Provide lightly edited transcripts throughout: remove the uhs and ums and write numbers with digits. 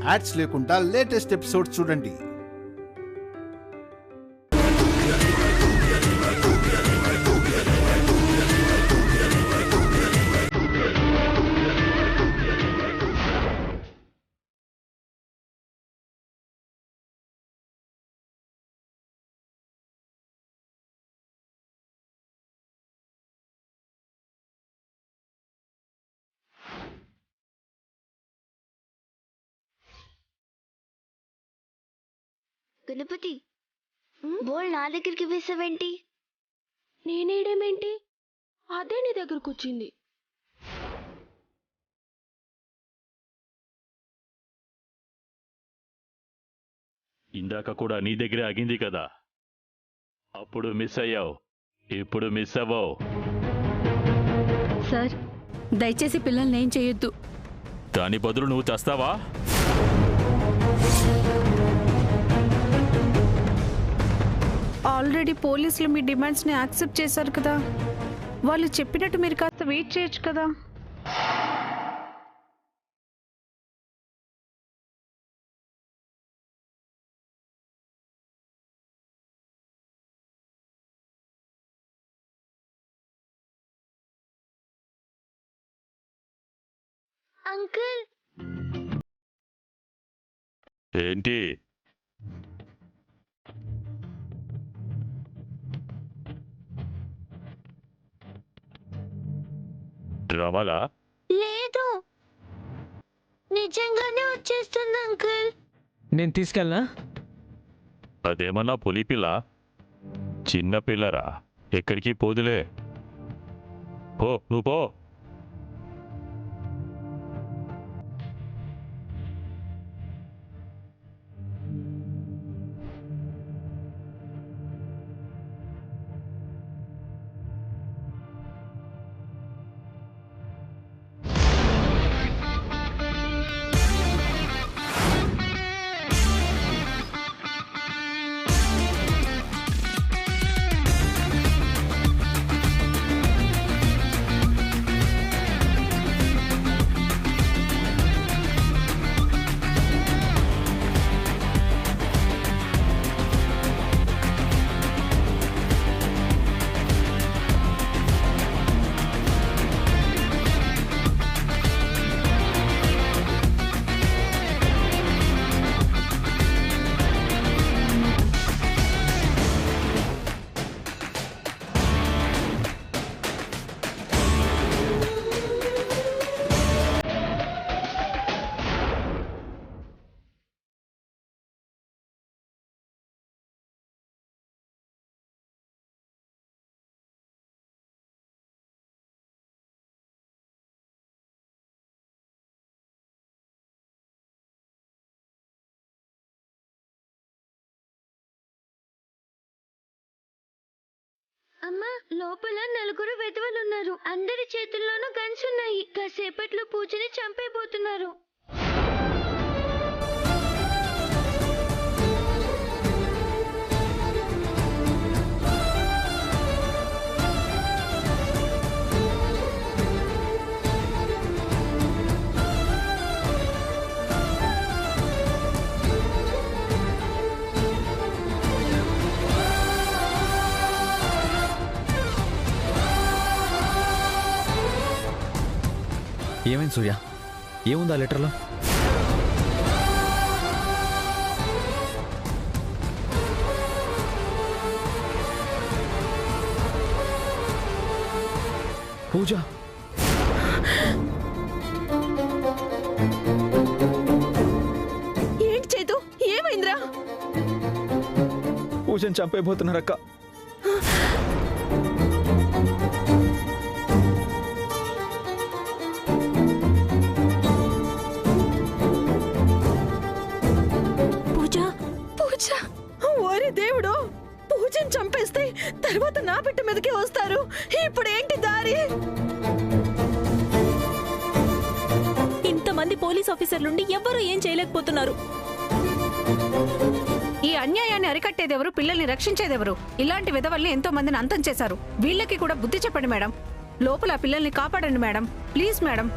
Ads లేకుండా latest episodes చూడండి. గణపతి, బోల్ నా దగ్గరికి వేసావేంటి? నేనేయడమేంటి? అదే నీ దగ్గరకు వచ్చింది. ఇందాక కూడా నీ దగ్గరే ఆగింది కదా, అప్పుడు మిస్ అయ్యావు, ఇప్పుడు మిస్ అవ్వవు. సార్, దయచేసి పిల్లల్ని ఏం చేయొద్దు. దాని బదులు నువ్వు చేస్తావా? ఆల్రెడీ పోలీసులు మీ డిమాండ్స్ని యాక్సెప్ట్ చేశారు కదా, వాళ్ళు చెప్పినట్టు మీరు కాస్త వెయిట్ చేయొచ్చు కదా. అంకుల్, ఏంటి? డ్రామాలా? లేదు, నిజంగానే వచ్చేస్తుంది అంకుల్. నేను తీసుకెళ్ళనా? అదేమన్నా పులిపిల్ల? చిన్న పిల్లరా, ఎక్కడికి పోదులే. పో, నువ్వు పో. అమ్మా, లోపల నలుగురు వెధవలున్నారు. అందరి చేతుల్లోనూ గన్స్ ఉన్నాయి. కాసేపట్లో పూజని చంపేయబోతున్నారు. ఏమైంది సూర్య? ఏముంది ఆ లెటర్లో? పూజ, ఏంటి చేతు, ఏమైందిరా? పూజని చంపైపోతున్నారక్క. ఓరి దేవుడు, పూజని చంపేస్తే తర్వాత నా బిడ్డ మీదకే వస్తారు. ఇప్పుడు ఏంటి దారి? ఇంతమంది పోలీస్ ఆఫీసర్లుండి ఎవ్వరూ ఏం చేయలేకపోతున్నారు. ఈ అన్యాయాన్ని అరికట్టేదెవరు? పిల్లల్ని రక్షించేదెవరు? ఇలాంటి విధవల్ని ఎంతో మందిని అంతం చేశారు. వీళ్ళకి కూడా బుద్ధి చెప్పండి మేడం. లోపల పిల్లల్ని కాపాడండి మేడం, ప్లీజ్ మేడం.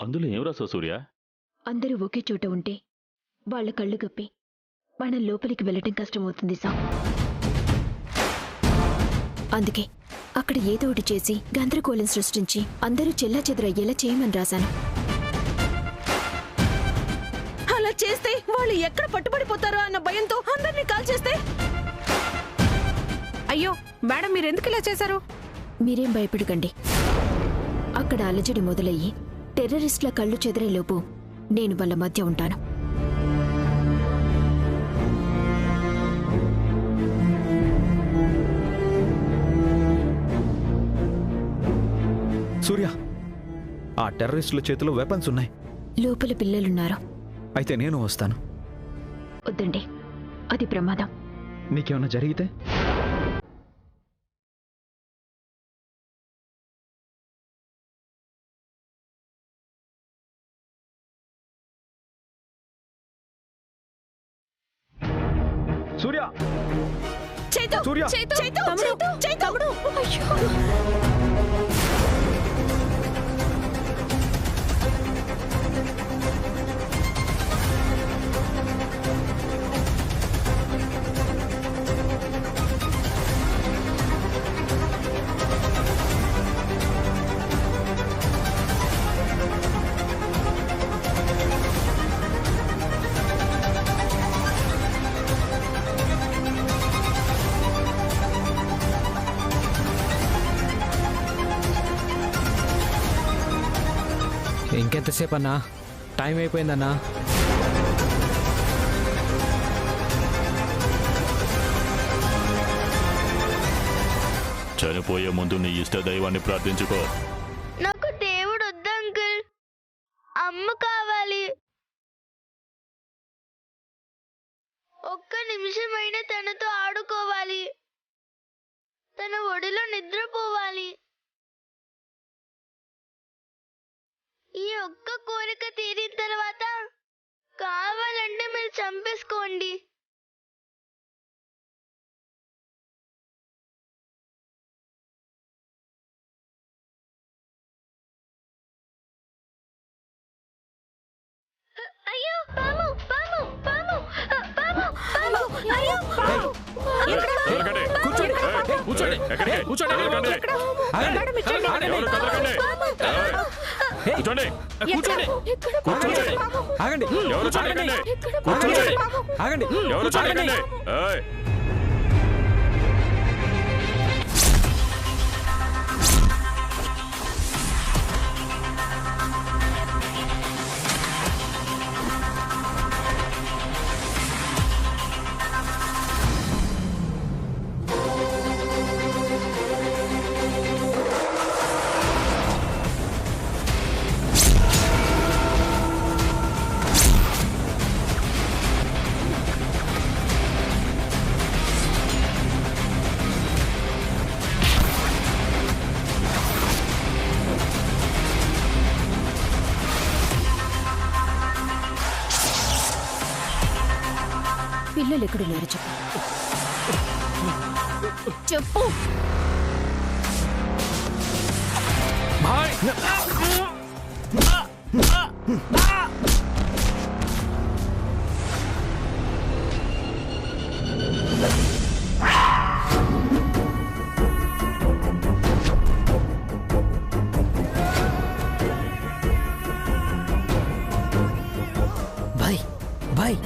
అందులో ఏం రాసావు సూర్య? అందరూ ఒకే చోట ఉంటే వాళ్ళ కళ్ళు గప్పి మనం లోపలికి వెళ్ళటం కష్టమవుతుంది సార్. అందుకే అక్కడ ఏదో ఒకటి చేసి గందరగోళం సృష్టించి అందరూ చెల్లాచెదురయ్యేలా చేయమని రాశాను. అలా చేస్తే వాళ్ళు ఎక్కడ పట్టుబడిపోతారో అన్న భయంతో అందరినీ కాల్ చేస్తే? అయ్యో మేడం, మీరు ఎందుకు ఇలా చేశారు? మీరేం భయపడకండి. అక్కడ అలజడి మొదలయ్యి టెర్రరిస్టుల కళ్ళు చెదిరేలోపు నేను వాళ్ళ మధ్య ఉంటాను. సూర్య, ఆ టెర్రరిస్టుల చేతిలో వెపన్స్ ఉన్నాయి. లోపల పిల్లలున్నారు. అయితే నేను వస్తాను. వద్దండి, అది ప్రమాదం. నీకేమన్నా జరిగితే? సూర్య, సూర్య, ఇంకెంతసేపు అన్నా? టైం అయిపోయిందన్నా. చనిపోయే ముందు నీ ఇష్ట దైవాన్ని ప్రార్థించుకో. నాకు దేవుడు వద్దు అంకుల్, అమ్మ కావాలి. ఒక్క నిమిషమైనా తనతో ఆడుకోవాలి, తన ఒడిలో నిద్రపోవాలి. ఈ ఒక్క కోరిక తీరిన తర్వాత కావాలంటే మీరు చంపేసుకోండి. అయ్యో పాము, పాము, పాము, పాము, పాము, అయ్యో పాము. ఎవరికండి? కూర్చోండి. కూర్చోండి. ఎక్కడికి? కూర్చోండి. ఎవరికండి? కూర్చోండి. కూర్చోండి. కూర్చోండి. ఆగండి. ఎవరు చాలకండి? కూర్చోండి. ఆగండి. ఎవరు చాలకండి? పిల్లలు ఎక్కడున్నారు చెప్పు. చెప్పు. Bye bye.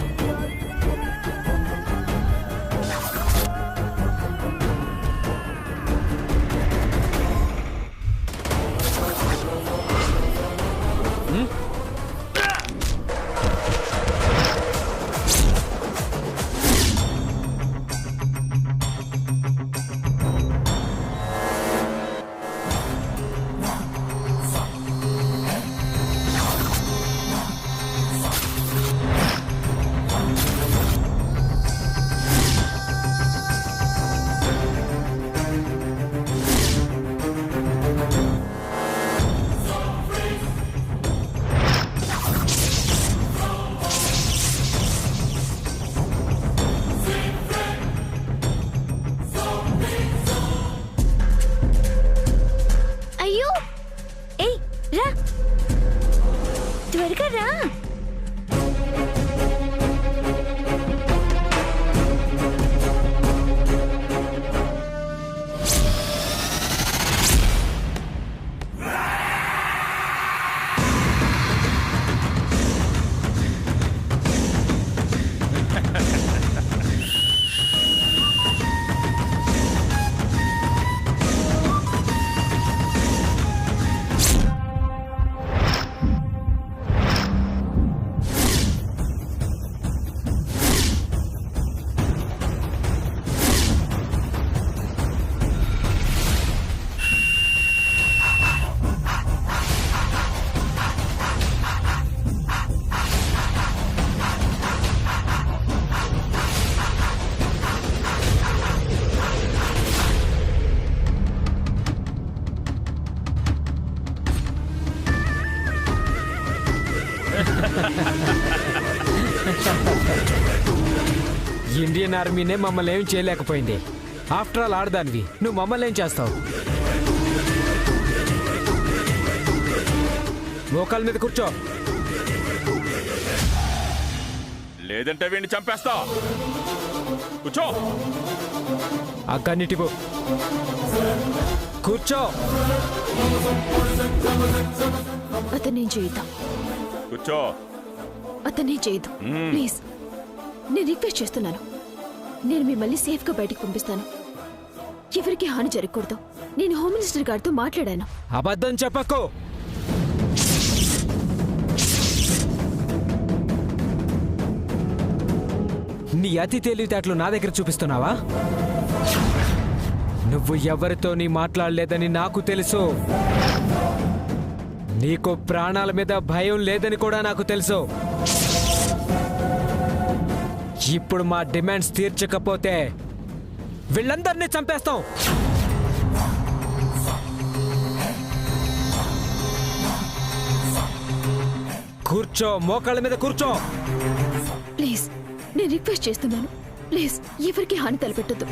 ఇండియన్ ఆర్మీనే మమ్మల్ని ఏం చేయలేకపోయింది. ఆఫ్టర్ ఆల్ ఆడదానివి నువ్వు మమ్మల్ని ఏం చేస్తావు? మోకాల మీద కూర్చో, లేదంటే వీడిని చంపేస్తా. కూర్చో. అక్కన్నిటిపో కూర్చో. అతనేం చేయొద్దాం. కూర్చో. అతనేం చేయొద్దు ప్లీజ్. నేను రిక్వెస్ట్ చేస్తున్నాను. నేను మిమ్మల్ని సేఫ్గా బయటకు పంపిస్తాను. ఎవరికి హాని జరగకూడదు. నేను హోమ్ మినిస్టర్ గారితో మాట్లాడాను. అబద్ధం చెప్పకు. నీ అతి తెలివితేటలు నా దగ్గర చూపిస్తున్నావా? నువ్వు ఎవరితో నీ మాట్లాడలేదని నాకు తెలుసు. నీకు ప్రాణాల మీద భయం లేదని కూడా నాకు తెలుసు. ఇప్పుడు మా డిమాండ్స్ తీర్చకపోతే వీళ్ళందరినీ చంపేస్తాం. కూర్చో, మోకాళ్ళ మీద కూర్చో. ప్లీజ్ నేను రిక్వెస్ట్ చేస్తున్నాను. ప్లీజ్ ఎవరికి హాని తలపెట్టద్దు.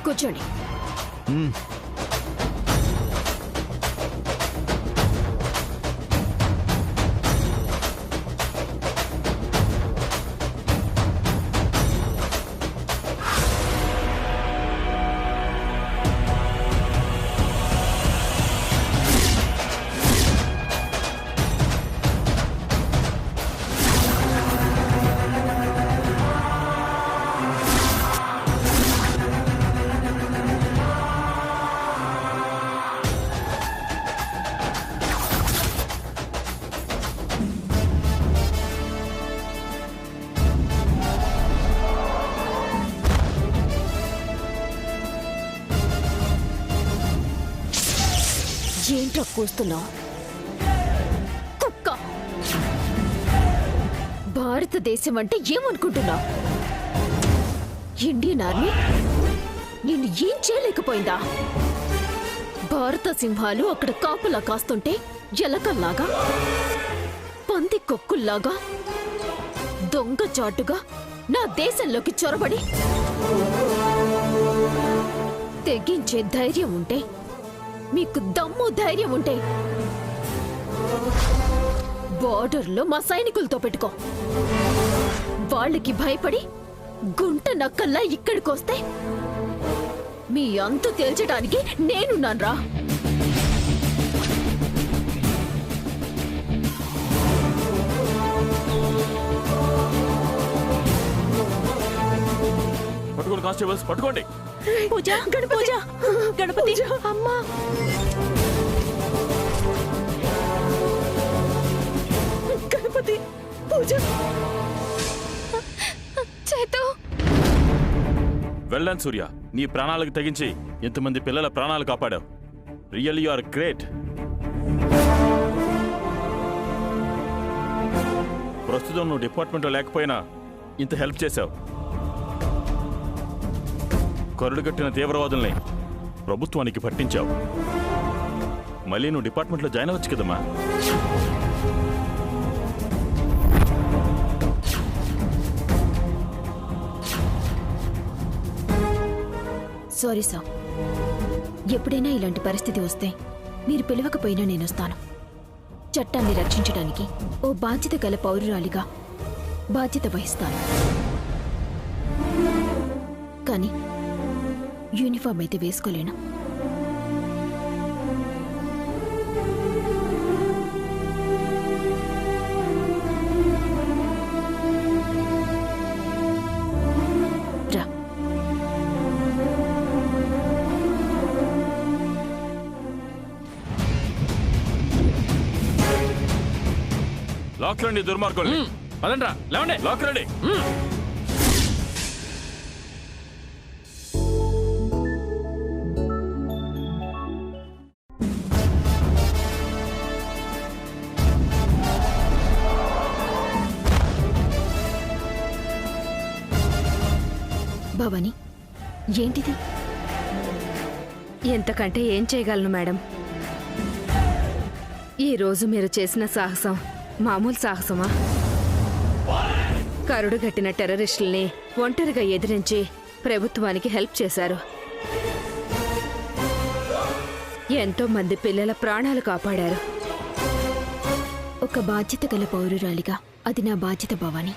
కూర్చోండి. ఏంట్రా కూస్తున్నావు? కుక్క. భారతదేశం అంటే ఏమనుకుంటున్నావు? ఇండియన్ ఆర్మీ నిన్ను ఏం చేయలేకపోయిందా? భారత సింహాలు అక్కడ కాపులా కాస్తుంటే ఎలకల్లాగా, పంది కొక్కుల్లాగా దొంగ చాటుగా నా దేశంలోకి చొరబడి తెగించే ధైర్యం ఉంటే, మీకు దమ్ము ధైర్యం ఉంటే బోర్డర్లో మా సైనికులతో పెట్టుకో. వాళ్ళకి భయపడి గుంట నక్కల్లా ఇక్కడికొస్తే మీ అంతు తేల్చడానికి నేనున్నాన్రా. పట్టుకోండి కానిస్టేబుల్స్, పట్టుకోండి. పూజ, పూజ, గణపతి, అమ్మా. గణపతి, పూజ. చేతు. వెళ్ళాను సూర్య, నీ ప్రాణాలకు తెగించి ఇంతమంది పిల్లల ప్రాణాలు కాపాడావు. Really you are great. ప్రస్తుతం నువ్వు డిపార్ట్మెంట్లో లేకపోయినా ఇంత హెల్ప్ చేశావు. కరుడు కట్టిన తీవ్రవాదుల్ని ప్రభుత్వానికి పట్టించావు. మళ్ళీ నువ్వు డిపార్ట్మెంట్లో జాయిన్ అవ్వచ్చు కదమ్మా. Sorry sir. ఎప్పుడైనా ఇలాంటి పరిస్థితి వస్తే మీరు పిలవకపోయినా నేను వస్తాను. చట్టాన్ని రక్షించడానికి ఓ బాధ్యత గల పౌరురాలిగా బాధ్యత వహిస్తాను. కానీ యూనిఫామ్ అయితే వేసుకోలేను. రా. లాక్ రండి దుర్మార్గుల్ని. పదండ్రా, లేవండి. లాక్ రండి. భవాని ఏంటిది? ఎంతకంటే ఏం చేయగలను మేడం? ఈ రోజు మీరు చేసిన సాహసం మామూలు సాహసమా? కరుడుగట్టిన టెర్రరిస్టుల్ని ఒంటరిగా ఎదిరించి ప్రభుత్వానికి హెల్ప్ చేశారు. ఎంతో మంది పిల్లల ప్రాణాలు కాపాడారు. ఒక బాధ్యత గల పౌరురాలిగా అది నా బాధ్యత భవాని.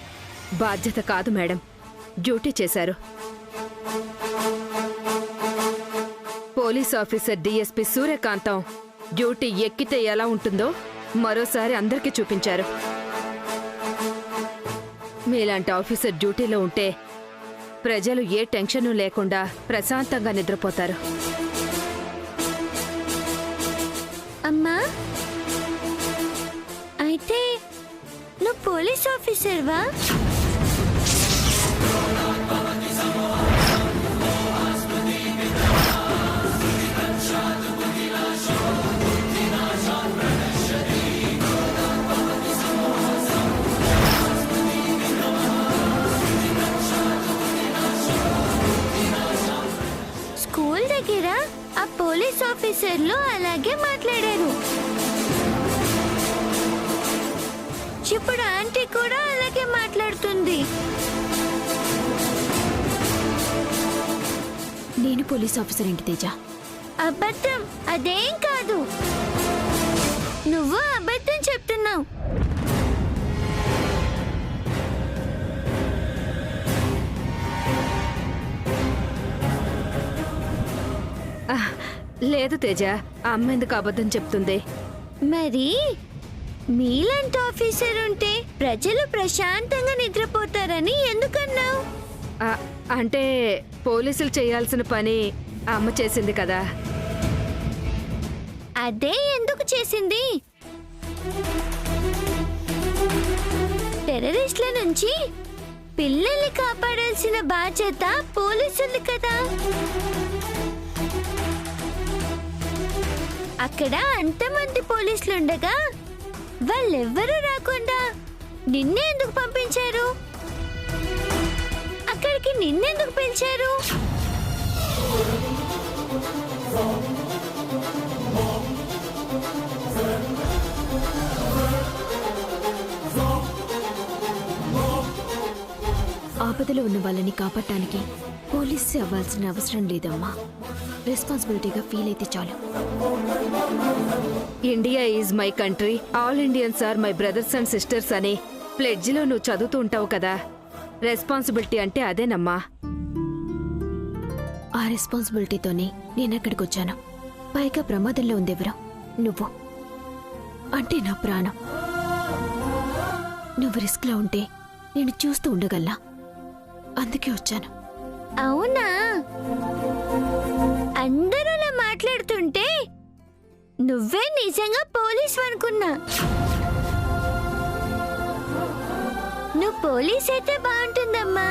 బాధ్యత కాదు మేడం, డ్యూటీ చేశారు. పోలీస్ ఆఫీసర్ డిఎస్పీ సూర్యకాంతం డ్యూటీ ఎక్కితే ఎలా ఉంటుందో మరోసారి అందరికీ చూపించారు. మీలాంటి ఆఫీసర్ డ్యూటీలో ఉంటే ప్రజలు ఏ టెన్షను లేకుండా ప్రశాంతంగా నిద్రపోతారు. అమ్మా, అయితే నువ్వు పోలీస్ ఆఫీసర్వా? స్కూల్ దగ్గర ఆ పోలీస్ ఆఫీసర్లు అలాగే మాట్లాడారు. ఇప్పుడు ఆంటీ కూడా అలాగే మాట్లాడుతుంది. నేను పోలీస్ ఆఫీసర్ ఏంటి తేజ? అబద్ధం, అదేం కాదు. నువ్వు అబద్ధం చెప్తున్నావు. లేదు తేజ, అమ్మ ఎందుకు అబద్ధం చెప్తుంది? మరి మీలాంటి ఆఫీసర్ ఉంటే ప్రజలు ప్రశాంతంగా నిద్రపోతారని ఎందుకన్నావు? అంటే పోలీసులు చేయాల్సిన పని అమ్మ చేసింది కదా. అదే ఎందుకు చేసింది? టెర్రరిస్టుల నుంచి పిల్లల్ని కాపాడాల్సిన బాధ్యత పోలీసులు కదా. అక్కడ అంతమంది పోలీసులుండగా వాళ్ళెవ్వరూ రాకుండా నిన్నే ఎందుకు పంపించారు? అక్కడికి నిన్నెందుకు పిలిచారు? ఆపదలో ఉన్న వాళ్ళని కాపాడటానికి పోలీసు అవ్వాల్సిన అవసరం లేదమ్మా. రెస్పాన్సిబిలిటీగా ఫీల్ అయితే చాలు. India is my country, all Indians are my brothers and sisters అని ప్లెడ్జ్లో నువ్వు చదువుతూ ఉంటావు కదా. రెస్పాన్సిబిలిటీ అంటే అదేనమ్మా. ఆ రెస్పాన్సిబిలిటీతోనే నేను అక్కడికి వచ్చాను. పైగా ప్రమాదంలో ఉందెవరో నువ్వు. అంటే నా ప్రాణం. నువ్వు రిస్క్లో ఉంటే నేను చూస్తూ ఉండగలనా? అందుకే వచ్చాను. అవునా? అందరూ అలా మాట్లాడుతుంటే నువ్వే నిజంగా పోలీస్ అనుకున్నా. నువ్వు పోలీస్ అయితే బాగుంటుందమ్మా.